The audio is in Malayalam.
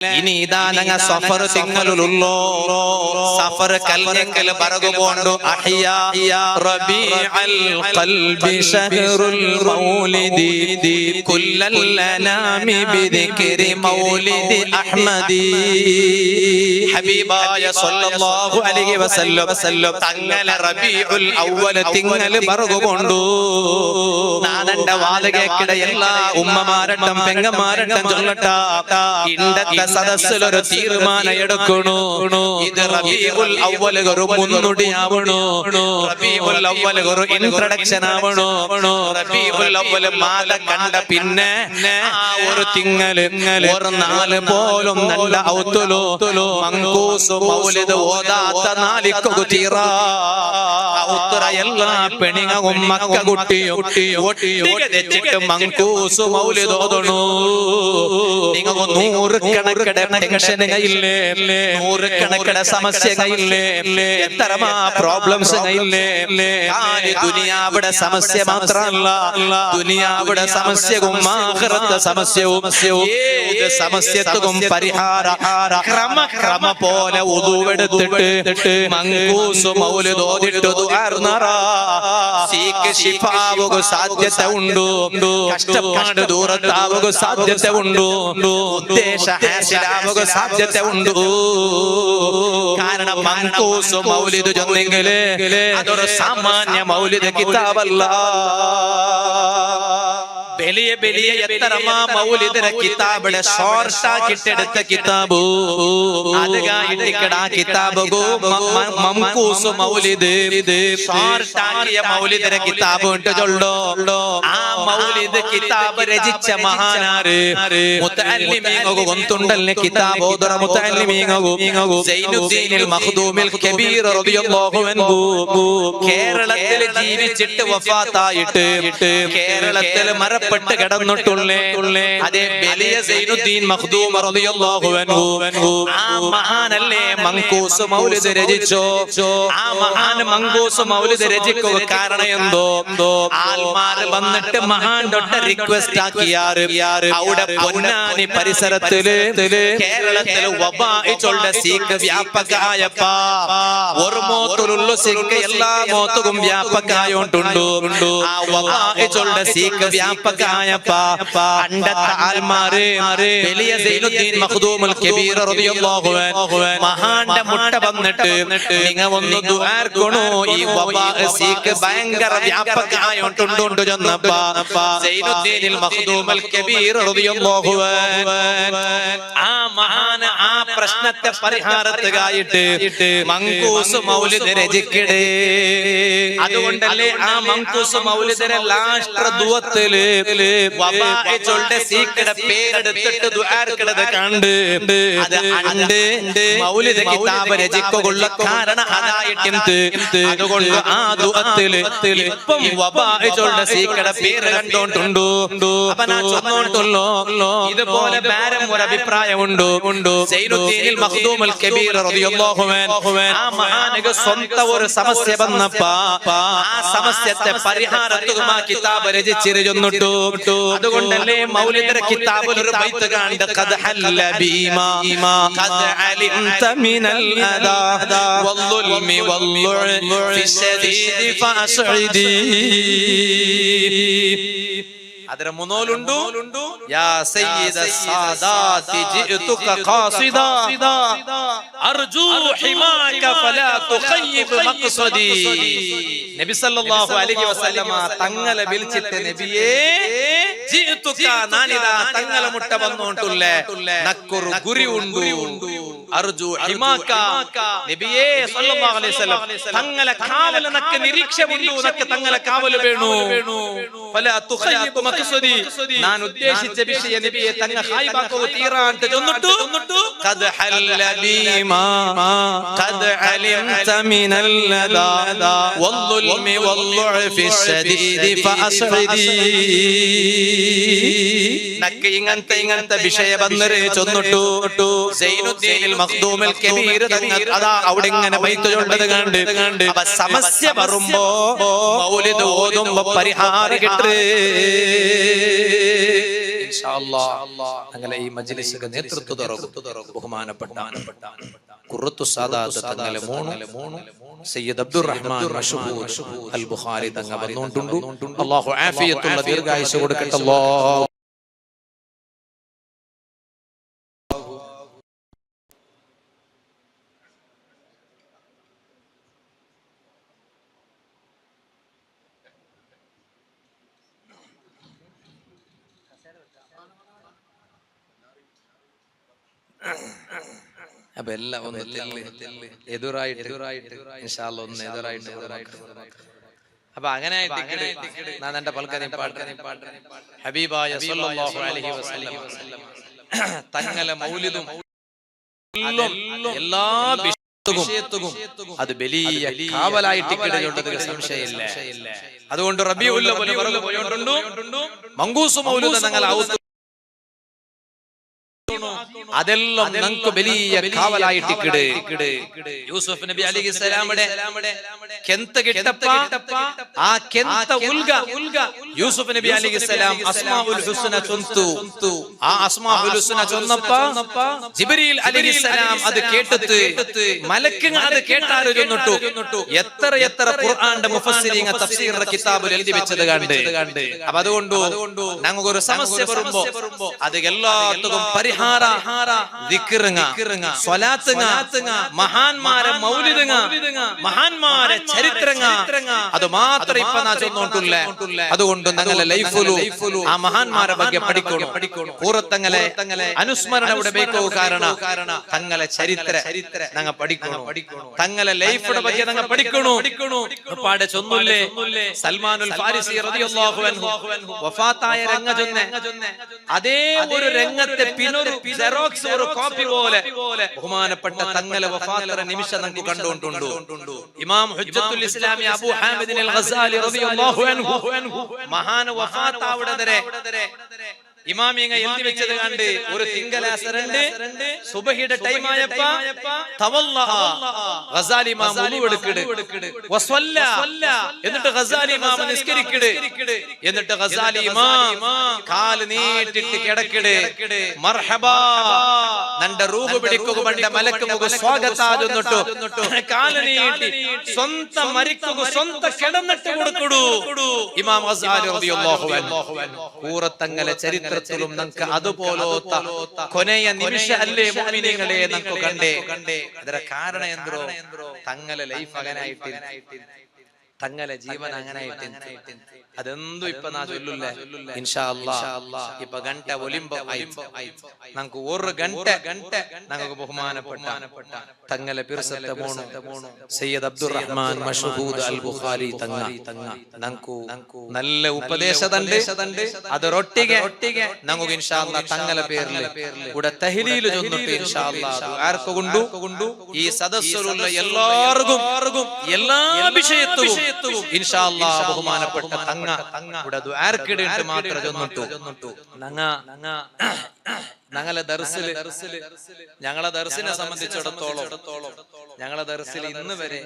ഇനി ഇതാ ഞങ്ങ സഫർ തിങ്ങളുള്ളോ സഫർ കൽനെങ്കൽ ബറകുപോണ്ടു അഹിയാ റബീഅൽ ഖൽബി ശഹറുൽ മൗലിദി കുല്ലൽ അനാമി ബിദിക്രി മൗലിദി അഹ്മദി ഹബീബായ സല്ലല്ലാഹു അലൈഹി വസല്ലം തങ്ങള റബീഉൽ അവ്വൽ തിങ്ങൾ ബറകുപോണ്ടു നാനണ്ട വാലകേക്കിട എല്ലാ ഉമ്മമാരട്ടം പെങ്ങമാരട്ടം ചൊല്ലട്ട ഇണ്ടത്തെ സദസ്സിലൊരു തീരുമാനം എടുക്കണു. ഇത് റബീഉൽ അവ്വൽ ഒരു മുൻനുടിയാവണു. റബീഉൽ അവ്വൽ ഒരു ഇൻട്രൊഡക്ഷൻ ആവണു. റബീഉൽ അവ്വൽ മാല കണ്ട പിന്നെ ആ ഒരു തിങ്ങല് ഒരു നാല് പോലും നല്ല ഔത്തുലു മങ്കൂസ് മൗലിദ് ഓതാത്ത നാലിക്കു തീറ ഔത്തുറ എല്ലാ പെണിങ്ങും മക്ക കുട്ടിയും വെച്ചിട്ട് മങ്കൂസ് മൗലിദ് ഓതണു. നിങ്ങൾ 100 ടെൻഷനുകളില്ലേ, 100 സമസ്യകളില്ലേ, എത്രമാ പ്രോബ്ലംസ് ഇല്ലേ. ദുനിയാവിടെ സമസ്യ മാത്രമല്ല, ദുനിയാവിടെ സമസ്യവും ആഖിറത്തെ സമസ്യവും ഏത് സമസ്യത്തും പരിഹാര ക്രമ പോലെ ഉദുവെടുത്തിട്ട് മങ്കൂസ് മൗലിദ് ഓതിട്ട് ദുആർനറാ സീക്ക് ശിഫാവുക സാധ്യത ഉണ്ടു. കഷ്ടപ്പാട് ദൂരത്താവുക സാധ്യത ഉണ്ടു. ഉദ്ദേശ ഹാസിലാവുക സാധ്യത ഉണ്ടു. കാരണം മങ്കൂസ് മൗലിദ് ചൊന്നെങ്കില് അതൊരു സാമാന്യ മൗലിദ് കിതാബല്ല. വലിയ വലിയ എത്രമാ മൗലിദിന കിതാബിടെ ഷോർട്ടാക്കിട്ടെടുത്ത കിതാബു അതുകായിട്ടിക്കട കിതാബു മങ്കൂസ് മൗലിദ് ഷോർട്ടാക്കിയ മൗലിദിന കിതാബ് ഉണ്ട് ചൊല്ലോ. ആ മൗലിദ് കിതാബ് രചിച്ച മഹാനാര് മുതഅല്ലിമീങ്ങു ഗൊന്തുണ്ടല്ലേ കിതാബ് ഓദറ മുതഅല്ലിമീങ്ങു സൈനുദ്ദീനിൽ മഖ്ദൂമിൽ കബീർ റളിയല്ലാഹു അൻഹു കേരളത്തിൽ ജീവിച്ചിട്ട് വഫാത്തായിട്ട് കേരളത്തിൽ മറപ്പെട്ടു കിടന്നിട്ടുള്ളേ അതേ വലിയ സൈനുദ്ദീൻ മഖ്ദൂം റളിയല്ലാഹു അൻഹു ആ മഹാനല്ലേ മങ്കൂസ് മൗലിദ് രചിച്ചോ. ആ മഹാൻ മങ്കൂസ് മൗലിദ് രചിക്കുക കാരണം എന്തോ ആൽമാർ വന്നിട്ട് മഹാൻ തൊട്ട് റിക്വസ്റ്റ് ആക്കിയാറ് അവിടെ പൊന്നാനി പരിസരത്തില് കേരളത്തിൽ വബാഇച്ചുള്ള സീക്ക് വ്യാപകമായപ്പ ഒരു മോത്തുള്ള സീക്ക് എല്ലാ മോത്തും വ്യാപകമായോണ്ടുണ്ടു. ആ വബാഇച്ചുള്ള സീക്ക് വ്യാപകമായപ്പ അണ്ടത്തെ ആൽമാര് വലിയ സൈനുദ്ദീൻ മഖ്ദൂമുൽ കബീർ റളിയല്ലാഹു അൻഹു മഹാന്റെ മുട്ട വന്നിട്ട് നിങ്ങൾ ഒന്ന് ദുആർക്കണോ ഈ വബാ സീക്ക് ഭയങ്കര വ്യാപകമായോണ്ടുണ്ടു ചെന്നപ്പ സൈനുദ്ദീനിൽ മഖ്ദൂമുൽ കബീർ റളിയല്ലാഹു അൻഹു ആ മഹാൻ ആ പ്രശ്നത്തെ പരിഹാരത്തിനായിട്ട് മങ്കൂസ് മൗലിദ് രചിക്കടേ. അതുകൊണ്ടല്ലേ ആ മങ്കൂസ് മൗലിദിനെ ലാസ്റ്റ് ദുആത്തില് വബാഇച്ചുള്ള സീക്കടെ പേരെടുത്തിട്ട് ദുആർക്കടത് കണ്ട് അത് അണ്ട് മൗലിദ് കിതാബ് രചിക്കുള്ള കാരണം അതായിട്ടുണ്ട്. അതുകൊണ്ട് ആ ദുആത്തില് ഇപ്പം വബാഇച്ചുള്ള സീക്കടെ പേര് കണ്ടോണ്ടുണ്ടു. അപ്പൊ ഞാൻ ചൊന്നോണ്ടുള്ളോ ഇതുപോലെ വേറെ ഒരു അഭിപ്രായമുണ്ടോ. സൈനുദ്ദീനിൽ മഖ്ദൂമുൽ കബീർ റളിയല്ലാഹു അൻഹു ആ മഹാനിക്ക് സ്വന്തം ഒരു സമസ്യ വന്നപ്പ ആ സമസ്യത്തെ പരിഹാരത്തുമാ കിതാബ് രചിച്ചിരുന്നിട്ടു. അതുകൊണ്ടല്ലേ മൗലിദിന്റെ കിതാബിൽ ഒരു ബൈത്ത് കണ്ട് ഖദ് ഹല്ല ബീമാ ഖദ് അലിംത മിനൽ അദാ വൽളുൽമി വൽലുഅ ഫി ശദീദി ഫഅസ്ഇദി ಅದರ ಮುನೋಲುಂಡು ಯಾ ಸಯ್ಯಿದ ಸಾದಾತಿ ಜಿئತುಕ ಖಾಸಿದಾ ಅರ್ಜು ಹಿಮಾಕ ಫಲಾ ತುಖಯ್ಯಿಬ್ ಮಕ್ಸದಿ. നബി സല്ലല്ലാഹു അലൈഹി വസല്ലമ തങ്ങളെ വിളിച്ചിട്ട് നബിയേ ജിئതുക നാനിദാ തങ്ങളെ മുട്ട വന്നോണ്ടുല്ലേ നക്കൊരു ഗുരി ഉണ്ടു അർജു ഹിമാക നബിയേ സല്ലല്ലാഹു അലൈഹി വസല്ലം തങ്ങളെ കാവല നക്ക് നിരീക്ഷമുണ്ടു നക്ക് തങ്ങളെ കാവല വേണു ഫലാ തുഖയ്യിബ് മക്സദി ഞാൻ ഉദ്ദേശിച്ച വിഷയ നബിയെ തങ്ങ ഖൈബാക്കോ തീറാ ಅಂತ ചൊന്നിട്ടു ഖദ് ഹല്ല ബീമാ ഖദ് അലിംത മിനൽ ലദാ വൽളുൽമി വൽലുഅ ഫി ശദീദി ഫഅസ്ഇദി നക്ക് ഇങ്ങനത്തെ വിഷയ വന്നരെ ചൊന്നിട്ടു സൈനുദ്ദീനിൽ മഖ്ദൂമുൽ കബീർ തങ്ങൾ അതാ അവിടെ ഇങ്ങനെ ബൈത്ത് ചൊല്ലത് കണ്ട് അപ്പ സമസ്യ വരുമ്പോ മൗലിദ് ഓതുമ്പോ പരിഹാരം കിട്ടേ. ഇൻഷാ അല്ലാഹ് അങ്ങനെ ഈ മജ്ലിസിന്റെ നേതൃത്വം തുടരും ബഹുമാനപ്പെട്ട ഖുറത്തു സാദാത്ത് തങ്ങളെ മൂന്ന് സയ്യിദ് അബ്ദുറഹ്മാൻ മശ്ഹൂർ അൽ ബുഖാരി തങ്ങൾ വന്നുകൊണ്ടുണ്ട്. അല്ലാഹു ആഫിയത്തുള്ള ദീർഘായുസ്സ് കൊടുക്കട്ടെ. അല്ലാഹ് അപ്പൊ എല്ലാം ഒന്ന് എതിരായിട്ട് ഇൻഷാ അല്ലാഹ് ഒന്ന് എതിരായിട്ട് അപ്പൊ അങ്ങനെ ഞാൻ എന്റെ പൽക്കഥയും പാട്ട് ഹബീബായ സ്വല്ലല്ലാഹു അലൈഹി വസല്ലം തങ്ങളെ മൗലിദും എല്ലാ വിഷയത്തും അത് വലിയ കാവലായിട്ട് കിടയുള്ളത് സംശയമില്ല. അതുകൊണ്ട് റബീഉൽ അവ്വൽ പറഞ്ഞു പോയോണ്ടുണ്ടു മങ്കൂസ് മൗലിദ് തങ്ങൾ അതെല്ലാം നമുക്ക് വലിയ കാവലായിട്ട് യൂസുഫ് നബി അലൈഹിസ്സലാമയുടെ കെന്ത കിട്ടപ്പ ആ കെന്ത ഉൽഗ യൂസുഫ് നബി അലൈഹിസ്സലാം അസ്മാഉൽ ഹുസ്ന ചൊന്തു. ആ അസ്മാഉൽ ഹുസ്ന ചൊന്നപ്പ ജിബ്രീൽ അലൈഹിസ്സലാം അത് കേട്ടിട്ട് മലക്കുകൾ അത് കേട്ടാറ് ചൊന്നിട്ടു. എത്ര ഖുർആന്റെ മുഫസ്സിരീങ്ങൾ തഫ്സീറിന്റെ കിതാബിൽ എഴുതി വെച്ചത് കണ്ട്. അപ്പൊ അതുകൊണ്ട് ഞങ്ങൾക്കൊരു സമസ്യ വരുമ്പോ അത് എല്ലാവർക്കും മഹാന്മാരെ മൗലിദുങ്ങ മഹാന്മാരെ ചരിത്രങ്ങ അത് മാത്രം ഇപ്പൊ നാ ചൊന്നോണ്ടില്ല. അതുകൊണ്ട് ഞങ്ങളെ ലൈഫിലു ആ മഹാന്മാരെ ಬಗ್ಗೆ പഠിക്കണം. പൂറത്തങ്ങളെ അനുസ്മരണ ഇവിടെ ಬೇಕೋ ಕಾರಣ തങ്ങളെ ചരിത്ര ഞങ്ങൾ പഠിക്കണം. തങ്ങളെ ലൈഫിയുടെ ಬಗ್ಗೆ ഞങ്ങൾ പഠിക്കണം. പാടെ ചൊന്നില്ലേ സൽമാനുൽ ഫാരിസി റളിയല്ലാഹു അൻഹു വഫാത്തായ രംഗ ചൊന്നെ അതേ ഒരു രംഗത്തെ പിന്നൊരു ജെറോക്സ് ഒരു കോപ്പി പോലെ ബഹുമാനപ്പെട്ട തങ്ങളെ വഫാത്തിന്റെ നിമിഷം നമുക്ക് കണ്ടുകൊണ്ടുണ്ട്. ഇമാം ഹുജ്ജത്തുൽ ഇസ്ലാമി അബൂ ഹാമിദ് അൽ ഗസാലി റളിയല്ലാഹു അൻഹു മഹാന വഫാത്താവുടരെ ഇമാമിയങ്ങ എഴുതി വെച്ചത് കണ്ട് ഒരു തിങ്കളാസരണ്ട് സുബഹിയുടെ ടൈം ആയപ്പ തവല്ലഹ ഗസാലി ഇമാം വുളു എടുക്കട് വസല്ല എന്നിട്ട് ഗസാലി ഇമാം നിസ്കരിക്കട് എന്നിട്ട് ഗസാലി ഇമാം കാൽ നീട്ടിട്ട് കിടക്കട് മർഹബാ നന്റെ റൂഹ് പിടിക്കുക ബണ്ട മലക്കുമുക സ്വാഗതാദുന്നിട്ടു കാൽ നീട്ടി സ്വന്തം മരിക്കുക സ്വന്തം കിടന്നിട്ട് കൊടുക്കടു ഇമാം ഗസാലി റളിയല്ലാഹു അൻഹു പൂറത്തങ്ങളെ ചരിത്ര നമുക്ക് അതുപോലത്തെ കൊനെയ നിമിഷ അല്ലേ മുഅ്മിനീങ്ങളെ നമുക്ക് കണ്ടേ. ಅದರ ಕಾರಣ ಎಂದ್ರು തങ്ങളെ ലൈഫ് അങ്ങനായിട്ട് തങ്ങളെ ജീവൻ അങ്ങനായിട്ട് അതെന്തും ഇപ്പൊ നാ ചൊല്ലില്ല ഇൻഷാ അല്ലാഹ്. ഇപ്പൊ ഗಂಟ ഒലിമ്പോ നമുക്ക് ഒരു ഗಂಟ നമുക്ക് ബഹുമാനപ്പെട്ട തങ്ങളെ പിർസത്തെ മോണു സയ്യിദ് അബ്ദുറഹ്മാൻ മശ്ഹൂദ് അൽ ബുഖാരി തങ്ങ നമുക്ക് നല്ല ഉപദേശമുണ്ട്. ಅದರೊಟ್ಟಿಗೆ നമുക്ക് ഇൻഷാ അല്ലാഹ് തങ്ങളെ പേരിൽ ഇവിടെ തഹ്ലീൽ ചൊന്നിട്ട് ഇൻഷാ അല്ലാഹ് ആർക്കുകൊണ്ടു ഈ സദസ്സിലുള്ള എല്ലാവർക്കും എല്ലാ വിഷയത്തും ഇൻഷാ അല്ലാഹ് ബഹുമാനപ്പെട്ട തങ്ങ ഇവിടെ ദുആർക്കിടേണ്ട മാത്രം ചൊന്നിട്ടു. ഞങ്ങളെ ദർസിൽ ഞങ്ങളെ ദർസിനെ സംബന്ധിച്ചിടത്തോളം ഞങ്ങളെ ദർസിൽ ഇന്ന് വരെ